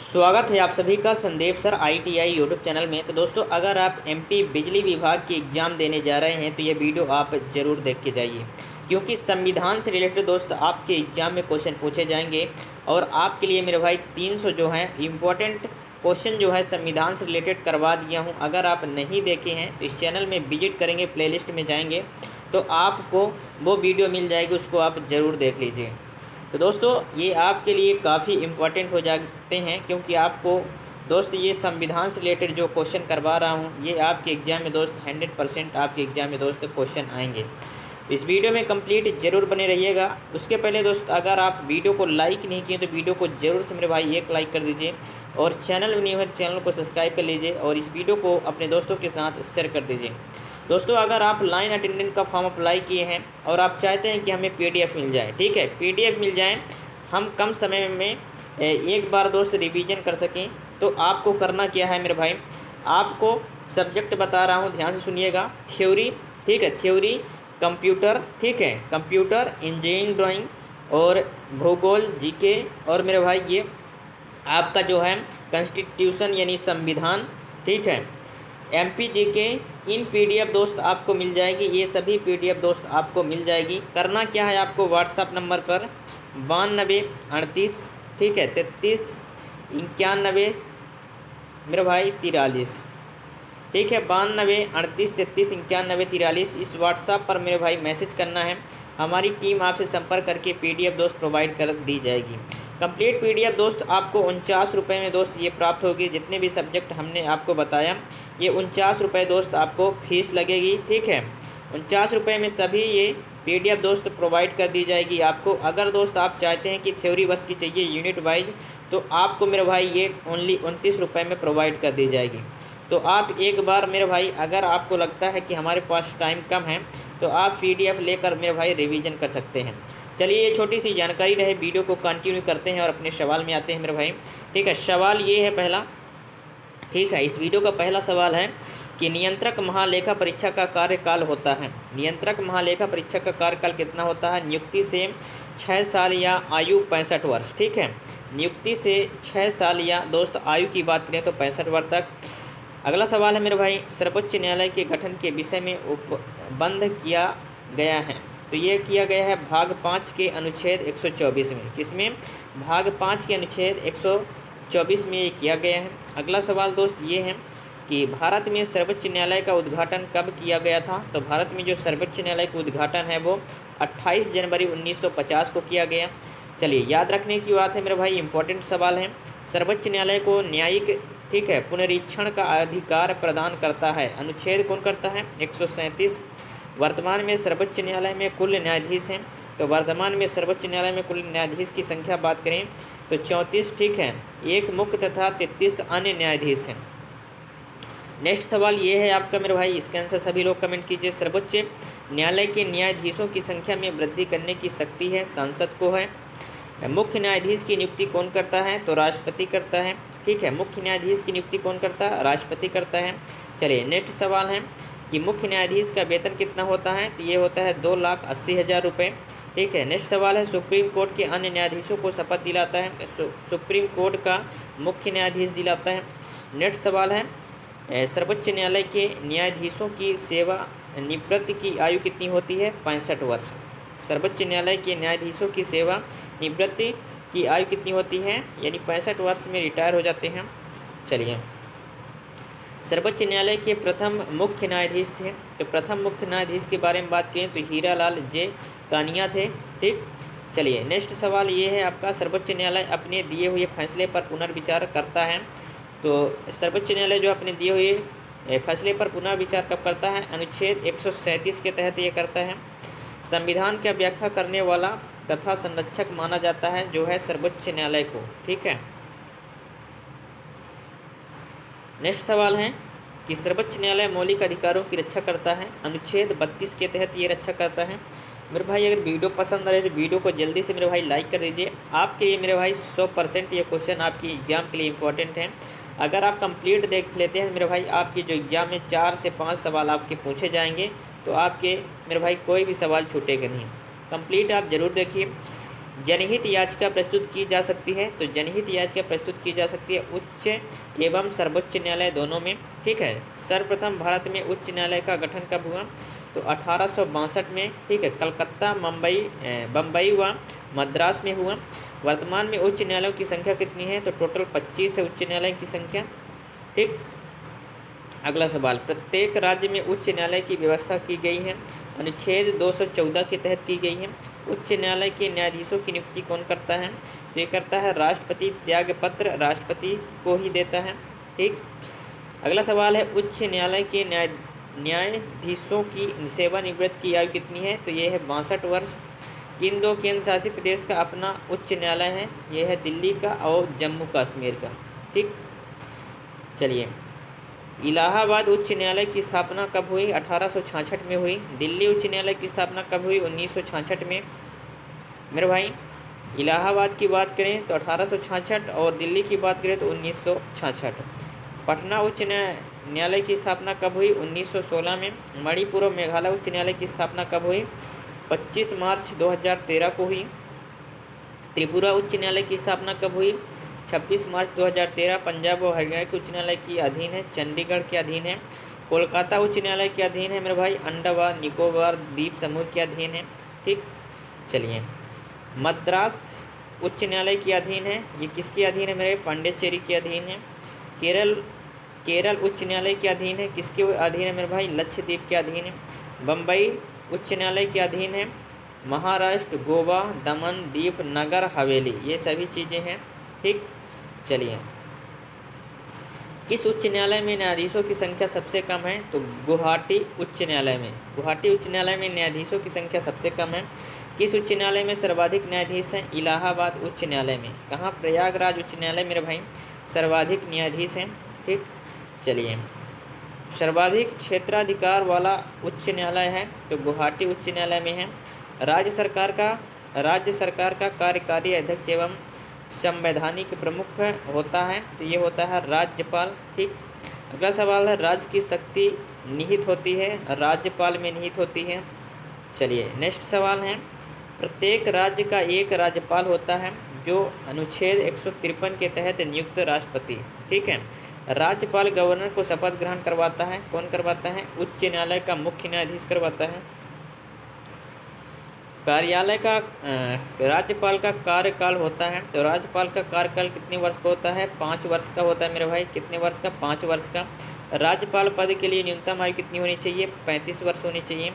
स्वागत है आप सभी का Sandeep sir ITI YouTube channel में। तो दोस्तों, अगर आप MP बिजली विभाग की एग्ज़ाम देने जा रहे हैं तो ये वीडियो आप ज़रूर देख के जाइए, क्योंकि संविधान से रिलेटेड दोस्त आपके एग्ज़ाम में क्वेश्चन पूछे जाएंगे। और आपके लिए मेरे भाई 300 जो है इम्पोर्टेंट क्वेश्चन जो है संविधान से रिलेटेड करवा दिया हूँ। अगर आप नहीं देखे हैं तो इस चैनल में विजिट करेंगे, प्लेलिस्ट में जाएंगे तो आपको वो वीडियो मिल जाएगी, उसको आप ज़रूर देख लीजिए। तो दोस्तों, ये आपके लिए काफ़ी इम्पोर्टेंट हो जाते हैं, क्योंकि आपको दोस्त ये संविधान से रिलेटेड जो क्वेश्चन करवा रहा हूँ ये आपके एग्ज़ाम में दोस्त 100% आपके एग्ज़ाम में दोस्त क्वेश्चन आएंगे। इस वीडियो में कंप्लीट ज़रूर बने रहिएगा। उसके पहले दोस्त, अगर आप वीडियो को लाइक नहीं किए तो वीडियो को ज़रूर से मेरे भाई एक लाइक कर दीजिए, और चैनल में नहीं हो तो चैनल को सब्सक्राइब कर लीजिए, और इस वीडियो को अपने दोस्तों के साथ शेयर कर दीजिए। दोस्तों, अगर आप लाइन अटेंडेंट का फॉर्म अप्लाई किए हैं और आप चाहते हैं कि हमें PDF मिल जाए, ठीक है, PDF मिल जाए, हम कम समय में एक बार दोस्त रिवीजन कर सकें, तो आपको करना क्या है मेरे भाई, आपको सब्जेक्ट बता रहा हूँ, ध्यान से सुनिएगा। थ्योरी, ठीक है, थ्योरी, कंप्यूटर, ठीक है, कंप्यूटर, इंजीनियरिंग, ड्राइंग और भूगोल, GK, और मेरे भाई ये आपका जो है कॉन्स्टिट्यूशन यानी संविधान, ठीक है, MP GK इन PDF दोस्त आपको मिल जाएगी। ये सभी PDF दोस्त आपको मिल जाएगी। करना क्या है, आपको व्हाट्सअप नंबर पर 9238, ठीक है, 3391 मेरे भाई 43, ठीक है, 9238339143, इस व्हाट्सअप पर मेरे भाई मैसेज करना है। हमारी टीम आपसे संपर्क करके PDF दोस्त प्रोवाइड कर दी जाएगी। कंप्लीट PDF दोस्त आपको 49 रुपये में दोस्त ये प्राप्त होगी। जितने भी सब्जेक्ट हमने आपको बताया, ये 49 रुपये दोस्त आपको फीस लगेगी, ठीक है। 49 रुपये में सभी ये PDF दोस्त प्रोवाइड कर दी जाएगी आपको। अगर दोस्त आप चाहते हैं कि थ्योरी बस की चाहिए यूनिट वाइज, तो आपको मेरे भाई ये ओनली 29 रुपये में प्रोवाइड कर दी जाएगी। तो आप एक बार मेरे भाई, अगर आपको लगता है कि हमारे पास टाइम कम है, तो आप PDF लेकर मेरे भाई रिवीजन कर सकते हैं। चलिए, ये छोटी सी जानकारी रहे, वीडियो को कंटिन्यू करते हैं और अपने सवाल में आते हैं मेरे भाई, ठीक है। सवाल ये है पहला, ठीक है, इस वीडियो का पहला सवाल है कि नियंत्रक महालेखा परीक्षा का कार्यकाल होता है। नियंत्रक महालेखा परीक्षा का कार्यकाल कितना होता है? नियुक्ति से 6 साल या आयु 65 वर्ष, ठीक है। नियुक्ति से 6 साल या दोस्त आयु की बात करें तो 65 वर्ष तक। अगला सवाल है मेरे भाई, सर्वोच्च न्यायालय के गठन के विषय में उपबंध किया गया है, तो ये किया गया है भाग 5 के अनुच्छेद 124 में। किसमें? भाग 5 के अनुच्छेद 124 में ये किया गया है। अगला सवाल दोस्त ये है कि भारत में सर्वोच्च न्यायालय का उद्घाटन कब किया गया था? तो भारत में जो सर्वोच्च न्यायालय का उद्घाटन है वो 28 जनवरी 1950 को किया गया। चलिए, याद रखने की बात है मेरे भाई, इंपॉर्टेंट सवाल है। सर्वोच्च न्यायालय को न्यायिक, ठीक है, पुनरीक्षण का अधिकार प्रदान करता है। अनुच्छेद कौन करता है? 137। वर्तमान में सर्वोच्च न्यायालय में कुल न्यायाधीश हैं, तो वर्तमान में सर्वोच्च न्यायालय में कुल न्यायाधीश की संख्या बात करें तो 34, ठीक है, एक मुख्य तथा 33 अन्य न्यायाधीश हैं। नेक्स्ट सवाल ये है आपका मेरे भाई, इसके आंसर सभी लोग कमेंट कीजिए। सर्वोच्च न्यायालय के न्यायाधीशों की संख्या में वृद्धि करने की शक्ति है सांसद को है। मुख्य न्यायाधीश की नियुक्ति कौन करता है? तो राष्ट्रपति करता है, ठीक है। मुख्य न्यायाधीश की नियुक्ति कौन करता है? राष्ट्रपति करता है। चलिए, नेक्स्ट सवाल है कि मुख्य न्यायाधीश का वेतन कितना होता है? तो ये होता है 2,80,000 रुपये, ठीक है। नेक्स्ट सवाल है, सुप्रीम कोर्ट के अन्य न्यायाधीशों को शपथ दिलाता है? सुप्रीम कोर्ट का मुख्य न्यायाधीश दिलाता है। नेक्स्ट सवाल है, सर्वोच्च न्यायालय के न्यायाधीशों की सेवा निवृत्ति की आयु कितनी होती है? 65 वर्ष। सर्वोच्च न्यायालय के न्यायाधीशों की सेवा निवृत्ति की आयु कितनी होती है? यानी 65 वर्ष में रिटायर हो जाते हैं। चलिए, सर्वोच्च न्यायालय के प्रथम मुख्य न्यायाधीश थे, तो प्रथम मुख्य न्यायाधीश के बारे में बात करें तो हीरालाल जे कानिया थे, ठीक। चलिए, नेक्स्ट सवाल ये है आपका, सर्वोच्च न्यायालय अपने दिए हुए फैसले पर पुनर्विचार करता है? तो सर्वोच्च न्यायालय जो अपने दिए हुए फैसले पर पुनर्विचार कब करता है? अनुच्छेद 137 के तहत ये करता है। संविधान का व्याख्या करने वाला तथा संरक्षक माना जाता है जो है सर्वोच्च न्यायालय को, ठीक है। नेक्स्ट सवाल है कि सर्वोच्च न्यायालय मौलिक अधिकारों की रक्षा करता है? अनुच्छेद 32 के तहत ये रक्षा करता है। मेरे भाई, अगर वीडियो पसंद आ रही है तो वीडियो को जल्दी से मेरे भाई लाइक कर दीजिए। आपके लिए मेरे भाई 100% ये क्वेश्चन आपकी एग्जाम के लिए इंपॉर्टेंट है। अगर आप कंप्लीट देख लेते हैं मेरे भाई, आपकी जो एग्जाम में 4 से 5 सवाल आपके पूछे जाएंगे, तो आपके मेरे भाई कोई भी सवाल छूटेगा नहीं। कंप्लीट आप ज़रूर देखिए। जनहित याचिका प्रस्तुत की जा सकती है, तो जनहित याचिका प्रस्तुत की जा सकती है उच्च एवं सर्वोच्च न्यायालय दोनों में। ठीक है। सर्वप्रथम भारत में उच्च न्यायालय का गठन कब हुआ, तो 1862 में। ठीक है। कलकत्ता, बम्बई व मद्रास में हुआ। वर्तमान में उच्च न्यायालयों की संख्या कितनी है, तो टोटल 25 है उच्च न्यायालय की संख्या। ठीक। अगला सवाल, प्रत्येक राज्य में उच्च न्यायालय की व्यवस्था की गई है, अनुच्छेद 214 के तहत की गई है। उच्च न्यायालय के न्यायाधीशों की नियुक्ति कौन करता है, तो ये करता है राष्ट्रपति। त्यागपत्र राष्ट्रपति को ही देता है। ठीक। अगला सवाल है, उच्च न्यायालय के न्यायाधीशों की सेवानिवृत्ति की आयु कितनी है, तो ये है 62 वर्ष। किन दो केंद्र शासित प्रदेश का अपना उच्च न्यायालय है, ये है दिल्ली का और जम्मू कश्मीर का। ठीक। चलिए, इलाहाबाद उच्च न्यायालय की स्थापना कब हुई, 1866 में हुई। दिल्ली उच्च न्यायालय की स्थापना कब हुई, 1966 में। मेरे भाई, इलाहाबाद की बात करें तो 1866 और दिल्ली की बात करें तो 1966। पटना उच्च न्यायालय की स्थापना कब हुई, 1916 में। मणिपुर और मेघालय उच्च न्यायालय की स्थापना कब हुई, 25 मार्च 2013 को हुई। त्रिपुरा उच्च न्यायालय की स्थापना कब हुई, 26 मार्च 2013। पंजाब और हरियाणा के उच्च न्यायालय के अधीन है, चंडीगढ़ के अधीन है। कोलकाता उच्च न्यायालय के अधीन है मेरे भाई, अंडमान निकोबार द्वीप समूह के अधीन है। ठीक। चलिए, मद्रास उच्च न्यायालय के अधीन है, ये किसके अधीन है मेरे, पांडिचेरी के अधीन है। केरल उच्च न्यायालय के अधीन है, किसके अधीन है मेरे भाई, लक्षद्वीप के अधीन है। बम्बई उच्च न्यायालय के अधीन है। महाराष्ट्र, गोवा, दमन, दीव, नगर हवेली, ये सभी चीज़ें हैं। ठीक। चलिए, किस उच्च न्यायालय में न्यायाधीशों की संख्या सबसे कम है, तो गुवाहाटी उच्च न्यायालय में। गुवाहाटी उच्च न्यायालय में न्यायाधीशों की संख्या सबसे कम है। किस उच्च न्यायालय में सर्वाधिक न्यायाधीश हैं, इलाहाबाद उच्च न्यायालय में। कहाँ, प्रयागराज उच्च न्यायालय मेरे भाई सर्वाधिक न्यायाधीश हैं। ठीक। चलिए, सर्वाधिक क्षेत्राधिकार वाला उच्च न्यायालय है, तो गुवाहाटी उच्च न्यायालय में है। राज्य सरकार का कार्यकारी अध्यक्ष एवं संवैधानिक प्रमुख होता है, तो ये होता है राज्यपाल। ठीक। अगला सवाल है, राज्य की शक्ति निहित होती है, राज्यपाल में निहित होती है। चलिए, नेक्स्ट सवाल है, प्रत्येक राज्य का एक राज्यपाल होता है, जो अनुच्छेद 153 के तहत नियुक्त राष्ट्रपति। ठीक है। राज्यपाल गवर्नर को शपथ ग्रहण करवाता है, कौन करवाता है, उच्च न्यायालय का मुख्य न्यायाधीश करवाता है। राज्यपाल का कार्यकाल होता है, तो राज्यपाल का कार्यकाल कितने वर्ष का होता है, 5 वर्ष का होता है मेरे भाई। कितने वर्ष का, 5 वर्ष का। राज्यपाल पद के लिए न्यूनतम आयु कितनी होनी चाहिए, 35 वर्ष होनी चाहिए।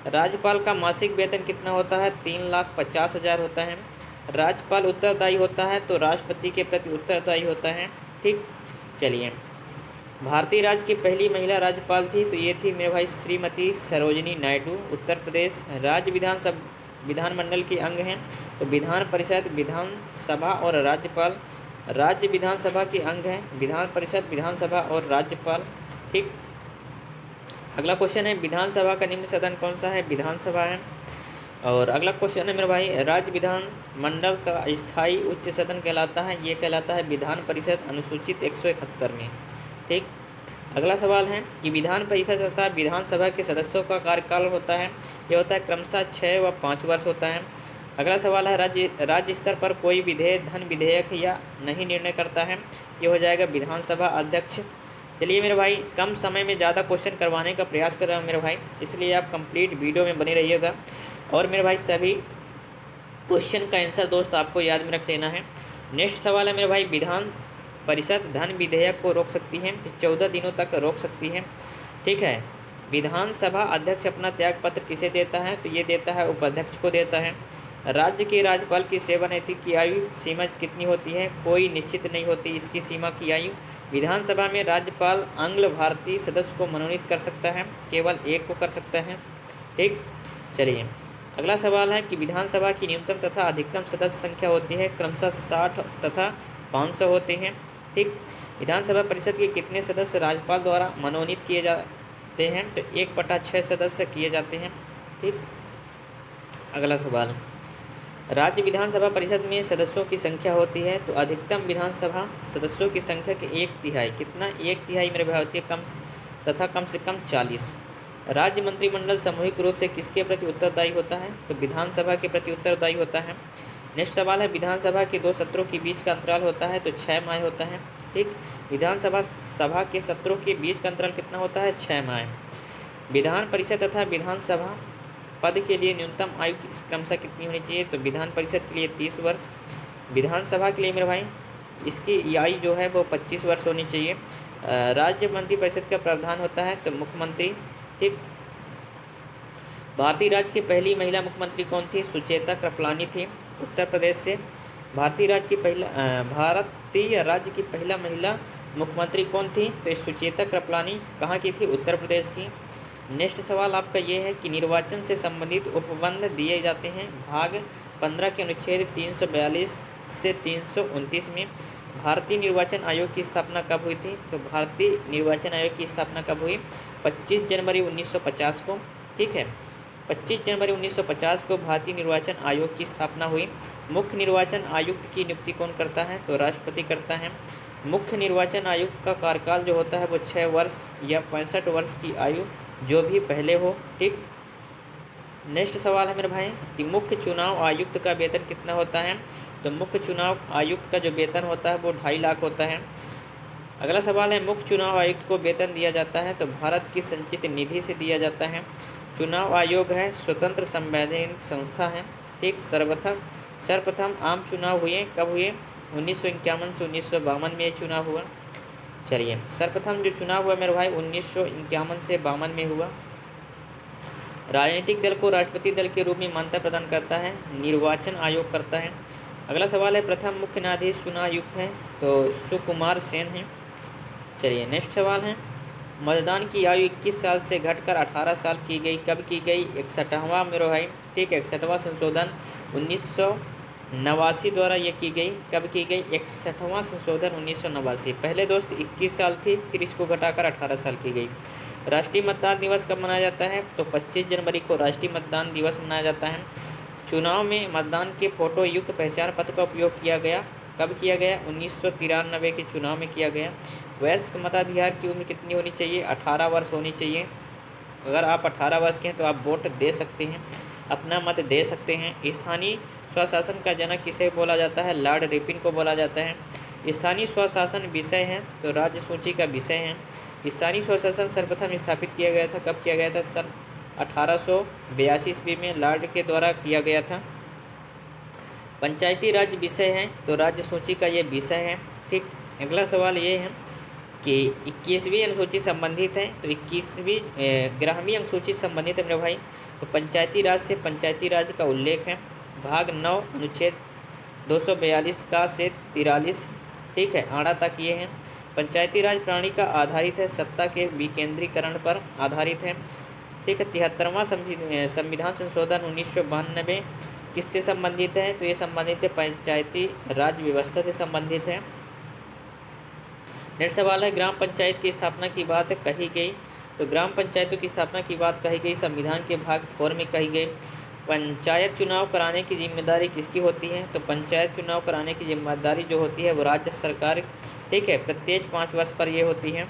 राज्यपाल का मासिक वेतन कितना होता है, 3,50,000 होता है। राज्यपाल उत्तरदायी होता है, तो राष्ट्रपति के प्रति उत्तरदायी होता है। ठीक। चलिए, भारतीय राज्य की पहली महिला राज्यपाल थी, तो ये थी मेरे भाई श्रीमती सरोजिनी नायडू। उत्तर प्रदेश राज्य विधानमंडल के अंग हैं, तो विधान परिषद, विधानसभा और राज्यपाल राज्य विधानसभा के अंग हैं, विधान परिषद, विधानसभा और राज्यपाल। ठीक। अगला क्वेश्चन है, विधानसभा का निम्न सदन कौन सा है, विधानसभा है। और अगला क्वेश्चन है मेरे भाई, राज्य विधानमंडल का स्थायी उच्च सदन कहलाता है, ये कहलाता है विधान परिषद, अनुसूचित 171 में। ठीक। अगला सवाल है कि विधान परिषद तथा विधानसभा के सदस्यों का कार्यकाल होता है, यह होता है क्रमशः 6 व 5 वर्ष होता है। अगला सवाल है, राज्य स्तर पर कोई विधेयक या नहीं निर्णय करता है, ये हो जाएगा विधानसभा अध्यक्ष। चलिए मेरे भाई, कम समय में ज़्यादा क्वेश्चन करवाने का प्रयास कर रहा हूँ मेरे भाई, इसलिए आप कंप्लीट वीडियो में बने रहिएगा। और मेरे भाई, सभी क्वेश्चन का आंसर दोस्त आपको याद में रख लेना है। नेक्स्ट सवाल है मेरे भाई, विधान परिषद धन विधेयक को रोक सकती है, तो 14 दिनों तक रोक सकती है। ठीक है। विधानसभा अध्यक्ष अपना त्याग पत्र किसे देता है, तो ये देता है उपाध्यक्ष को देता है। राज्य के राज्यपाल की सेवानिवृत्ति की आयु सीमा कितनी होती है, कोई निश्चित नहीं होती इसकी सीमा की आयु। विधानसभा में राज्यपाल आंग्ल भारतीय सदस्य को मनोनीत कर सकता है, केवल एक को कर सकता है। ठीक। चलिए, अगला सवाल है कि विधानसभा की न्यूनतम तथा अधिकतम सदस्य संख्या होती है, क्रमशः 60 तथा 500 होते हैं। ठीक। विधानसभा परिषद के कितने सदस्य राज्यपाल द्वारा मनोनीत किए जाते हैं, तो 1/6 सदस्य किए जाते हैं। ठीक। अगला सवाल, राज्य विधानसभा परिषद में सदस्यों की संख्या होती है, तो अधिकतम विधानसभा सदस्यों की संख्या के 1/3 कितना, 1/3 मेरे भाई होती है, कम से कम 40। राज्य मंत्रिमंडल सामूहिक रूप से किसके प्रति उत्तरदायी होता है, तो विधानसभा के प्रति उत्तरदायी होता है। नेक्स्ट सवाल है, विधानसभा के दो सत्रों के बीच का अंतराल होता है तो 6 माह होता है। ठीक, विधानसभा सभा के सत्रों के बीच का अंतराल कितना होता है? 6 माह। विधान परिषद तथा विधानसभा पद के लिए न्यूनतम आयु क्रमशः कितनी होनी चाहिए? तो विधान परिषद के लिए 30 वर्ष, विधानसभा के लिए मेरे भाई इसकी आयु जो है वो 25 वर्ष होनी चाहिए। राज्य मंत्रिपरिषद का प्रावधान होता है तो मुख्यमंत्री। ठीक, भारतीय राज्य की पहली महिला मुख्यमंत्री कौन थी? सुचेता कृपलानी थी, उत्तर प्रदेश से। भारतीय राज्य की पहला महिला मुख्यमंत्री कौन थी? तो सुचेता कृपलानी कहाँ की थी? उत्तर प्रदेश की। नेक्स्ट सवाल आपका ये है कि निर्वाचन से संबंधित उपबंध दिए जाते हैं भाग 15 के अनुच्छेद 342 से 329 में। भारतीय निर्वाचन आयोग की स्थापना कब हुई थी? तो भारतीय निर्वाचन आयोग की स्थापना कब हुई? 25 जनवरी 1950 को। ठीक है, 25 जनवरी 1950 को भारतीय निर्वाचन आयोग की स्थापना हुई। मुख्य निर्वाचन आयुक्त की नियुक्ति कौन करता है? तो राष्ट्रपति करता है। मुख्य निर्वाचन आयुक्त का कार्यकाल जो होता है वो 6 वर्ष या 65 वर्ष की आयु जो भी पहले हो। ठीक, नेक्स्ट सवाल है मेरे भाई कि मुख्य चुनाव आयुक्त का वेतन कितना होता है? तो मुख्य चुनाव आयुक्त का जो वेतन होता है वो 2.5 लाख होता है। अगला सवाल है, मुख्य चुनाव आयुक्त को वेतन दिया जाता है तो भारत की संचित निधि से दिया जाता है। चुनाव आयोग है स्वतंत्र संवैधानिक संस्था है। ठीक, सर्वप्रथम आम चुनाव हुए कब हुए? 1951 से 1952 में ये चुनाव हुआ। चलिए, सर्वप्रथम जो चुनाव हुआ मेरे भाई 1951 से 52 में हुआ। राजनीतिक दल को राष्ट्रपति दल के रूप में मान्यता प्रदान करता है, निर्वाचन आयोग करता है। अगला सवाल है, प्रथम मुख्य न्यायाधीश चुनाव आयुक्त हैं तो सुकुमार सेन हैं। चलिए, नेक्स्ट सवाल है, मतदान की आयु 21 साल से घटकर 18 साल की गई, कब की गई? 61वां मेरे भाई। ठीक, 61वां संशोधन 1989 द्वारा ये की गई। कब की गई? 61वां संशोधन 1989। पहले दोस्त 21 साल थी, फिर इसको घटाकर 18 साल की गई। राष्ट्रीय मतदान दिवस कब मनाया जाता है? तो 25 जनवरी को राष्ट्रीय मतदान दिवस मनाया जाता है। चुनाव में मतदान के फोटो युक्त पहचान पत्र का उपयोग किया गया, कब किया गया? 1993 के चुनाव में किया गया। वयस्क मताधिकार की उम्र कितनी होनी चाहिए? 18 वर्ष होनी चाहिए। अगर आप 18 वर्ष के हैं तो आप वोट दे सकते हैं, अपना मत दे सकते हैं। स्थानीय स्वशासन का जनक किसे बोला जाता है? लॉर्ड रिपन को बोला जाता है। स्थानीय स्वशासन विषय है तो राज्य सूची का विषय है। स्थानीय स्वशासन सर्वप्रथम स्थापित किया गया था, कब किया गया था? सन 1882 ईस्वी में लॉर्ड के द्वारा किया गया था। पंचायती राज विषय है तो राज्य सूची का ये विषय है। ठीक, अगला सवाल ये है कि 21वीं अनुसूची संबंधित है तो 21वीं ग्रामीण अनुसूची संबंधित है मेरे भाई। तो पंचायती राज से पंचायती राज का उल्लेख है भाग 9 अनुच्छेद 242 का से 43। ठीक है, आड़ा तक ये है। पंचायती राज प्रणाली का आधारित है सत्ता के विकेंद्रीकरण पर आधारित है। ठीक है, 73वां संविधान संशोधन 1992 किससे संबंधित है? तो ये संबंधित है पंचायती राज व्यवस्था से संबंधित है। नेक्स्ट सवाल है, ग्राम पंचायत की स्थापना की बात कही गई तो ग्राम पंचायतों की स्थापना की बात कही गई संविधान के भाग 4 में कही गई। पंचायत चुनाव कराने की जिम्मेदारी किसकी होती है? तो पंचायत चुनाव कराने की जिम्मेदारी जो होती है वो राज्य सरकार। ठीक है, प्रत्येक 5 वर्ष पर ये होती है।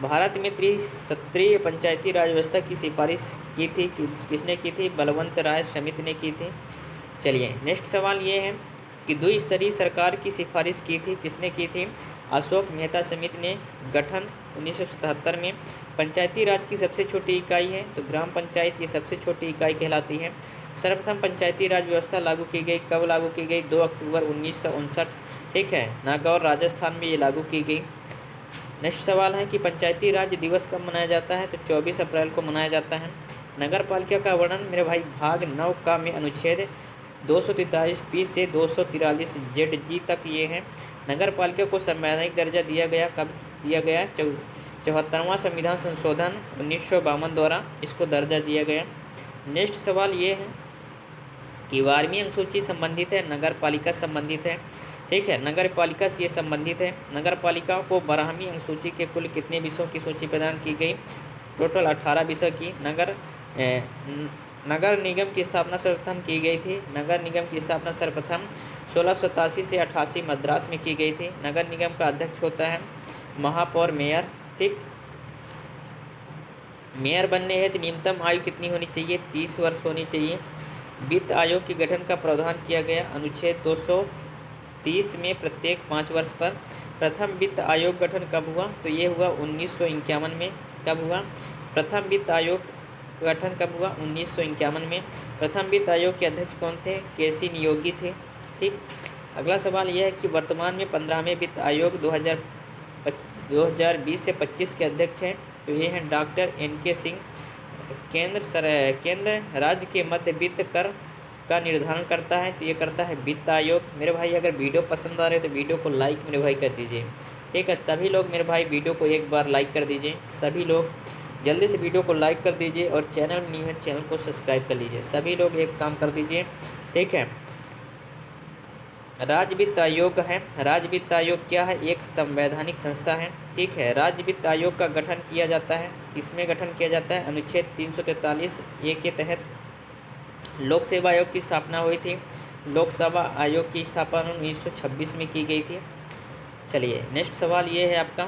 भारत में त्रिस्तरीय पंचायती राज व्यवस्था की सिफारिश की थी, किसने की थी? बलवंत राय समिति ने की थी। चलिए, नेक्स्ट सवाल ये है कि द्विस्तरीय सरकार की सिफारिश की थी, किसने की थी? अशोक मेहता समिति ने, गठन 1977 में। पंचायती राज की सबसे छोटी इकाई है तो ग्राम पंचायत ये सबसे छोटी इकाई कहलाती है। सर्वप्रथम पंचायती राज व्यवस्था लागू की गई, कब लागू की गई? 2 अक्टूबर 1959। ठीक है, नागौर राजस्थान में ये लागू की गई। नेक्स्ट सवाल है कि पंचायती राज दिवस कब मनाया जाता है? तो 24 अप्रैल को मनाया जाता है। नगर पालिका का वर्णन मेरे भाई भाग 9 का में अनुच्छेद 243 पी से 243 जेड जी तक ये है। नगर पालिका को संवैधानिक दर्जा दिया गया, कब दिया गया? 74वां संविधान संशोधन 1952 द्वारा इसको दर्जा दिया गया। नेक्स्ट सवाल ये है कि 12वीं अनुसूची संबंधित है, नगर पालिका संबंधित है। ठीक है, नगर पालिका से ये संबंधित है। नगर पालिका को 12वीं अनुसूची के कुल कितने विषयों की सूची प्रदान की गई? टोटल 18 विषय की। नगर निगम की स्थापना सर्वप्रथम की गई थी। नगर निगम की स्थापना सर्वप्रथम 1687 से 88 मद्रास में की गई थी। नगर निगम का अध्यक्ष होता है महापौर मेयर। ठीक, मेयर बनने हेतु न्यूनतम आयु कितनी होनी चाहिए? 30 वर्ष होनी चाहिए। वित्त आयोग के गठन का प्रावधान किया गया अनुच्छेद 230 में प्रत्येक 5 वर्ष पर। प्रथम वित्त आयोग गठन कब हुआ? तो ये हुआ 1951 में। कब हुआ? प्रथम वित्त आयोग गठन कब हुआ? 1951 में। प्रथम वित्त आयोग के अध्यक्ष कौन थे? केसी नियोगी थे। ठीक। अगला सवाल यह है कि वर्तमान में 15वें वित्त आयोग 2020 से 25 के अध्यक्ष हैं। तो ये हैं डॉक्टर NK सिंह। केंद्र राज्य के मध्य वित्त कर का निर्धारण करता है, तो ये करता है वित्त आयोग। मेरे भाई अगर वीडियो पसंद आ रहे तो वीडियो को लाइक मेरे भाई कर दीजिए। ठीक है, सभी लोग मेरे भाई वीडियो को एक बार लाइक कर दीजिए। सभी लोग जल्दी से वीडियो को लाइक कर दीजिए और चैनल में नहीं है चैनल को सब्सक्राइब कर लीजिए। सभी लोग एक काम कर दीजिए। ठीक है, राज्य वित्त आयोग है। राज्य वित्त आयोग क्या है? एक संवैधानिक संस्था है। ठीक है, राज्य वित्त आयोग का गठन किया जाता है। इसमें गठन किया जाता है अनुच्छेद 343A के तहत। लोक सेवा आयोग की स्थापना हुई थी। लोक सेवा आयोग की स्थापना 1926 में की गई थी। चलिए नेक्स्ट सवाल ये है आपका,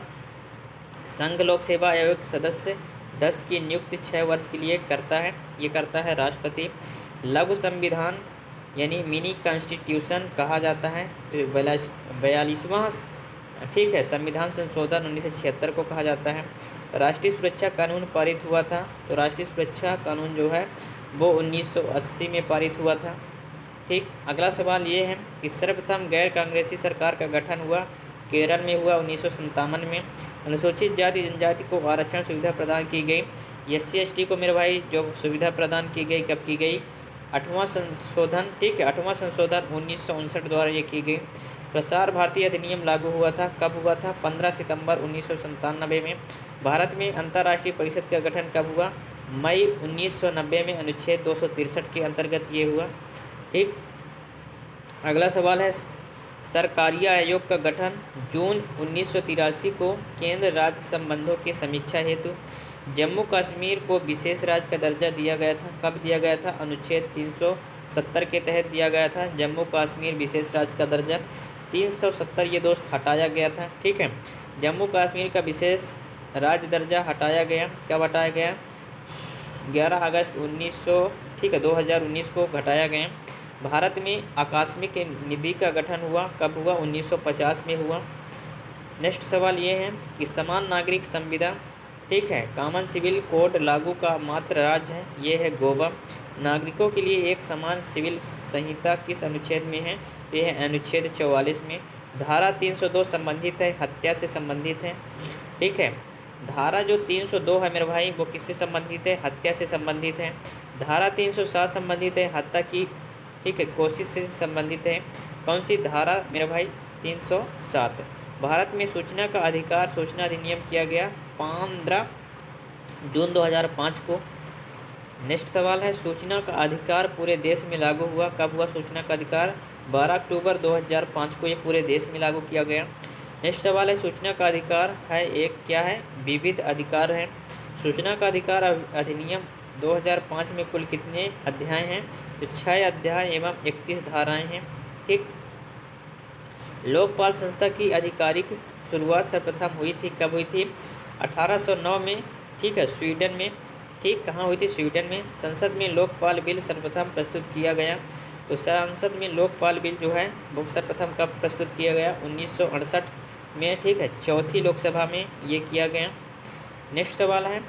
संघ लोक सेवा आयोग सदस्य 10 की नियुक्ति 6 वर्ष के लिए करता है। ये करता है राष्ट्रपति। लघु संविधान यानी मिनी कॉन्स्टिट्यूशन कहा जाता है। तो 42वां ठीक है संविधान संशोधन 1976 को कहा जाता है। राष्ट्रीय सुरक्षा कानून पारित हुआ था। तो राष्ट्रीय सुरक्षा कानून जो है वो 1980 में पारित हुआ था। ठीक। अगला सवाल ये है कि सर्वप्रथम गैर कांग्रेसी सरकार का गठन हुआ केरल में हुआ 1957 में। अनुसूचित जाति जनजाति को आरक्षण सुविधा प्रदान की गई। SC/ST को मेरे भाई जो सुविधा प्रदान की गई कब की गई? 8वां संशोधन। ठीक है, 8वां संशोधन 1959 द्वारा ये की गई। प्रसार भारती अधिनियम लागू हुआ था। कब हुआ था? 15 सितंबर 1997 में। भारत में अंतर्राष्ट्रीय परिषद का गठन कब हुआ? मई 1990 में अनुच्छेद 263 के अंतर्गत ये हुआ। ठीक। अगला सवाल है, सरकारिया आयोग का गठन जून 1983 को केंद्र राज्य संबंधों की समीक्षा हेतु। जम्मू कश्मीर को विशेष राज्य का दर्जा दिया गया था। कब दिया गया था? अनुच्छेद 370 के तहत दिया गया था जम्मू कश्मीर विशेष राज्य का दर्जा। 370 ये दोस्त हटाया गया था। ठीक है, जम्मू कश्मीर का विशेष राज्य दर्जा हटाया गया। कब हटाया गया? 11 अगस्त 2019 को घटाया गया। भारत में आकस्मिक निधि का गठन हुआ। कब हुआ? 1950 में हुआ। नेक्स्ट सवाल ये है कि समान नागरिक संविदा ठीक है कॉमन सिविल कोड लागू का मात्र राज्य है। ये है गोवा। नागरिकों के लिए एक समान सिविल संहिता किस अनुच्छेद में है? ये है अनुच्छेद 44 में। धारा 302 संबंधित है हत्या से संबंधित है। ठीक है, धारा जो 302 है मेरे भाई वो किससे संबंधित है? हत्या से संबंधित है। धारा 307 संबंधित है हत्या की ठीक है कोशिश से संबंधित है। कौन सी धारा मेरे भाई? 307। भारत में सूचना का अधिकार सूचना अधिनियम किया गया 15 जून 2005 को। नेक्स्ट सवाल है, सूचना का अधिकार पूरे देश में लागू हुआ। कब हुआ सूचना का अधिकार? 12 अक्टूबर 2005 को ये पूरे देश में लागू किया गया। नेक्स्ट सवाल है, सूचना का अधिकार है एक क्या है? विविध अधिकार है। सूचना का अधिकार अधिनियम 2005 में कुल कितने अध्याय हैं? तो 6 अध्याय एवं 31 धाराएं हैं। ठीक। लोकपाल संस्था की आधिकारिक शुरुआत सर्वप्रथम हुई थी। कब हुई थी? 1809 में। ठीक है, स्वीडन में। ठीक, कहाँ हुई थी? स्वीडन में। संसद में लोकपाल बिल सर्वप्रथम प्रस्तुत किया गया। तो संसद में लोकपाल बिल जो है वो सर्वप्रथम कब प्रस्तुत किया गया? 1968 में। ठीक है, चौथी लोकसभा में ये किया गया। नेक्स्ट सवाल है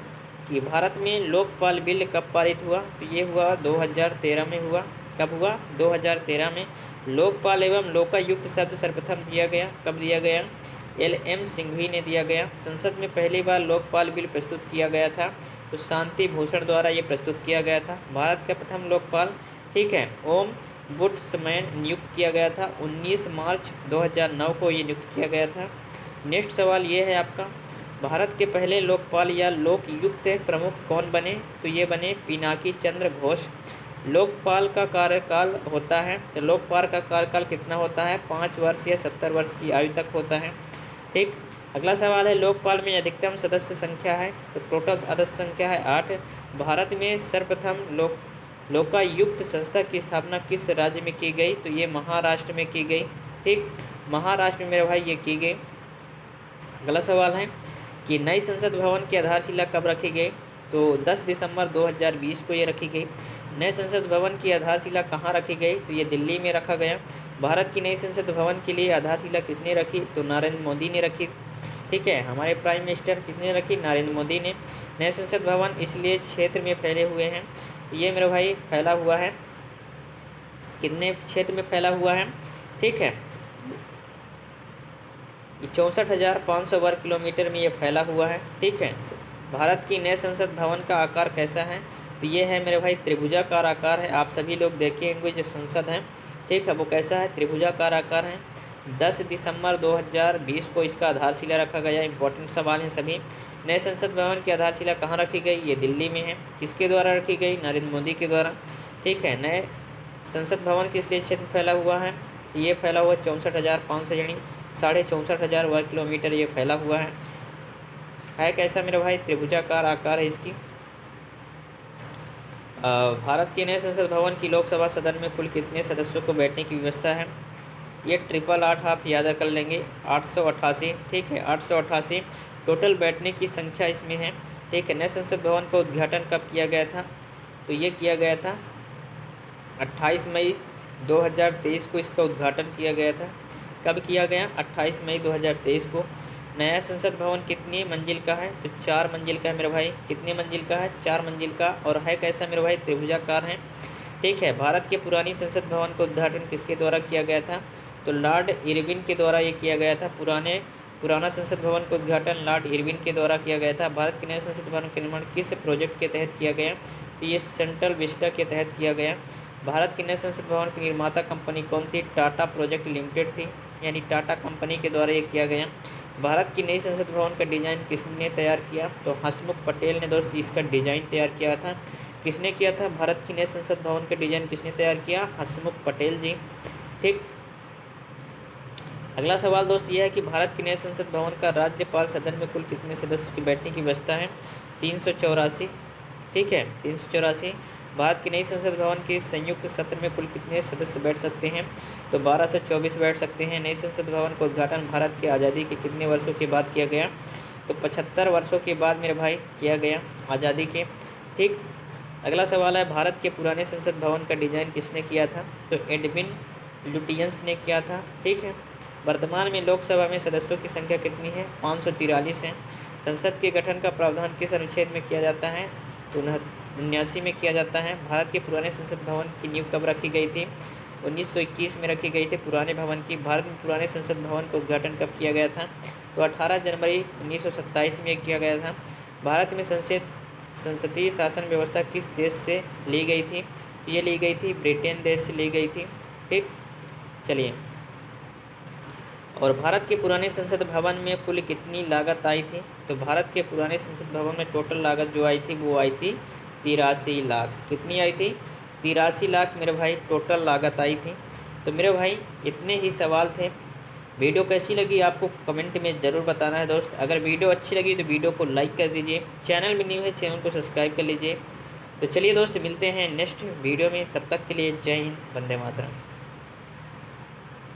कि भारत में लोकपाल बिल कब पारित हुआ? तो ये हुआ 2013 में हुआ। कब हुआ? 2013 में। लोकपाल एवं लोकायुक्त शब्द सर्वप्रथम दिया गया। कब दिया गया? LM सिंघवी ने दिया गया। संसद में पहली बार लोकपाल बिल प्रस्तुत किया गया था तो शांति भूषण द्वारा ये प्रस्तुत किया गया था। भारत का प्रथम लोकपाल ठीक है ओम बुड्समैन नियुक्त किया गया था। 19 मार्च 2009 को ये नियुक्त किया गया था। नेक्स्ट सवाल ये है आपका, भारत के पहले लोकपाल या लोकयुक्त प्रमुख कौन बने? तो ये बने पिनाकी चंद्र घोष। लोकपाल का कार्यकाल होता है तो लोकपाल का कार्यकाल कितना होता है? 5 वर्ष या 70 वर्ष की आयु तक होता है। ठीक। अगला सवाल है, लोकपाल में अधिकतम सदस्य संख्या है? तो टोटल सदस्य संख्या है 8। भारत में सर्वप्रथम लोकायुक्त संस्था की स्थापना किस राज्य में की गई? तो ये महाराष्ट्र में की गई। ठीक, महाराष्ट्र में मेरे भाई ये की गई। अगला सवाल है कि नई संसद भवन की आधारशिला कब रखी गई? तो 10 दिसंबर 2020 को ये रखी गई। नए संसद भवन की आधारशिला कहाँ रखी गई? तो ये दिल्ली में रखा गया। भारत की नई संसद भवन के लिए आधारशिला किसने रखी? तो नरेंद्र मोदी ने रखी। ठीक है, हमारे प्राइम मिनिस्टर किसने रखी? नरेंद्र मोदी ने। नए संसद भवन इसलिए क्षेत्र में फैले हुए हैं, तो ये मेरे भाई फैला हुआ है, कितने क्षेत्र में फैला हुआ है? ठीक है, 64,500 वर्ग किलोमीटर में ये फैला हुआ है। ठीक है, भारत की नए संसद भवन का आकार कैसा है? तो ये है मेरे भाई त्रिभुजाकार आकार है। आप सभी लोग देखे होंगे जो संसद है, ठीक है, वो कैसा है? त्रिभुजाकार आकार है। 10 दिसंबर 2020 को इसका आधारशिला रखा गया। इंपॉर्टेंट सवाल हैं सभी। नए संसद भवन की आधारशिला कहाँ रखी गई? ये दिल्ली में है। किसके द्वारा रखी गई? नरेंद्र मोदी के द्वारा। ठीक है, नए संसद भवन किस लिए क्षेत्र फैला हुआ है? ये फैला हुआ 64,500 यानी 64,500 वर्ग किलोमीटर ये फैला हुआ है कैसा मेरे भाई? त्रिभुजाकार आकार है इसकी। भारत के नए संसद भवन की लोकसभा सदन में कुल कितने सदस्यों को बैठने की व्यवस्था है? ये 888 आप याद कर लेंगे, 888। ठीक है, 888 टोटल बैठने की संख्या इसमें है। ठीक है, नए संसद भवन का उद्घाटन कब किया गया था? तो ये किया गया था 28 मई 2023 को इसका उद्घाटन किया गया था। कब किया गया? 28 मई 2023 को। नया संसद भवन कितनी मंजिल का है? तो 4 मंजिल का है मेरे भाई। कितने मंजिल का है? 4 मंजिल का। और है कैसा मेरे भाई? त्रिभुजाकार है। ठीक है, भारत के पुरानी संसद भवन का उद्घाटन किसके द्वारा किया गया था? तो लॉर्ड इरविन के द्वारा ये किया गया था। पुराना संसद भवन का उद्घाटन लॉर्ड इरविन के द्वारा किया गया था। भारत के नए संसद भवन का निर्माण किस प्रोजेक्ट के तहत किया गया? तो ये सेंट्रल विस्टा के तहत किया गया। भारत के नए संसद भवन की निर्माता कंपनी कौन थी? टाटा प्रोजेक्ट लिमिटेड थी, यानी टाटा कंपनी के द्वारा ये किया गया। भारत की नई संसद भवन का डिज़ाइन किसने तैयार किया? तो हसमुख पटेल ने दोस्त इसका डिज़ाइन तैयार किया था। किसने किया था? भारत की नए संसद भवन का डिज़ाइन किसने तैयार किया? हसमुख पटेल जी। ठीक, अगला सवाल दोस्त यह है कि भारत के नए संसद भवन का राज्यपाल सदन में कुल कितने सदस्यों की बैठने की व्यवस्था है? 384। ठीक है, 384। भारत की नई संसद भवन के संयुक्त सत्र में कुल कितने सदस्य बैठ सकते हैं? तो 12 से 24 बैठ सकते हैं। नई संसद भवन का उद्घाटन भारत की आज़ादी के कितने वर्षों के बाद किया गया? तो 75 वर्षों के बाद मेरे भाई किया गया, आज़ादी के। ठीक, अगला सवाल है भारत के पुराने संसद भवन का डिज़ाइन किसने किया था? तो एडविन लुटियंस ने किया था। ठीक है, वर्तमान में लोकसभा में सदस्यों की संख्या कितनी है? 543 है। संसद के गठन का प्रावधान किस अनुच्छेद में किया जाता है? तो 79 में किया जाता है। भारत के पुराने संसद भवन की नींव कब रखी गई थी? 1921 में रखी गई थी पुराने भवन की। भारत में पुराने संसद भवन का उद्घाटन कब किया गया था? तो 18 जनवरी 1927 में किया गया था। भारत में संसदीय शासन व्यवस्था किस देश से ली गई थी? तो ये ली गई थी ब्रिटेन देश से ली गई थी। ठीक, चलिए, और भारत के पुराने संसद भवन में कुल कितनी लागत आई थी? तो भारत के पुराने संसद भवन में टोटल लागत जो आई थी वो आई थी 83 लाख। कितनी आई थी? 83 लाख मेरे भाई टोटल लागत आई थी। तो मेरे भाई इतने ही सवाल थे। वीडियो कैसी लगी आपको कमेंट में ज़रूर बताना है दोस्त। अगर वीडियो अच्छी लगी तो वीडियो को लाइक कर दीजिए। चैनल में न्यू है, चैनल को सब्सक्राइब कर लीजिए। तो चलिए दोस्त, मिलते हैं नेक्स्ट वीडियो में। तब तक के लिए जय हिंद, वंदे मातरम।